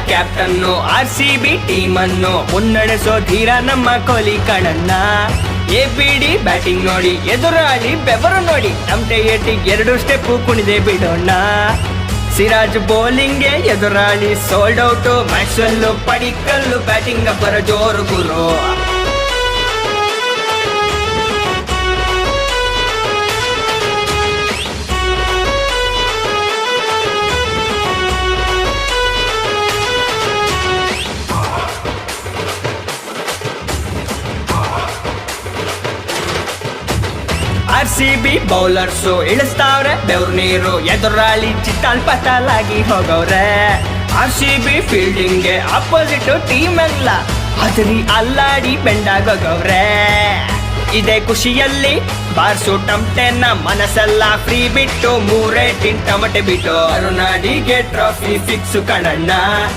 Captain RCB team ಅನ್ನು ಮುನ್ನಡೆಸೋ ಧೀರ ನಮ್ಮ Kohli ಕಣಣ್ಣ. ABD batting ನೋಡಿ, ಎದುರಾಳಿ ಬೆವರು ನೋಡಿ, ನಮ್ಟೆ ಏಟಿಗೆ 2 ಸ್ಟೆಪ್ ಕುಣಿದೆ ಬಿಡೋಣ. ಸಿರಾಜ್ ಬೌಲಿಂಗ್ಗೆ ಎದುರಾಳಿ sold out, Maxwell Padikkal batting ಅಬ್ಬರ ಜೋರು ಗುರು. RCB ಬೌಲರ್ಸು ಇಳಿಸ್ತಾವ್ರೆ ಬೆವ್ರು ನೀರು, ಎದುರಾಳಿ ಚಿತ್ತಾಲ್ ಪತಾಲಾಗಿ ಹೋಗವ್ರೆ. RCB ಫೀಲ್ಡಿಂಗ್ಗೆ ಅಪೋಸಿಟ್ ಟೀಮ್ ಎಲ್ಲ ಅದರಿ ಅಲ್ಲಾಡಿ ಬೆಂಡಾಗೋಗವ್ರೆ. ಇದೇ ಖುಷಿಯಲ್ಲಿ ಬಾರ್ಸು ಟಮಟೆನ ಮನಸ್ಸೆಲ್ಲ ಫ್ರೀ ಬಿಟ್ಟು 3 ಟಮಟೆ ಬಿಟ್ಟು ಅರುನಾಡಿಗೆ ಟ್ರಾಫಿ ಫಿಕ್ಸ್ ಕಣಣ್ಣ.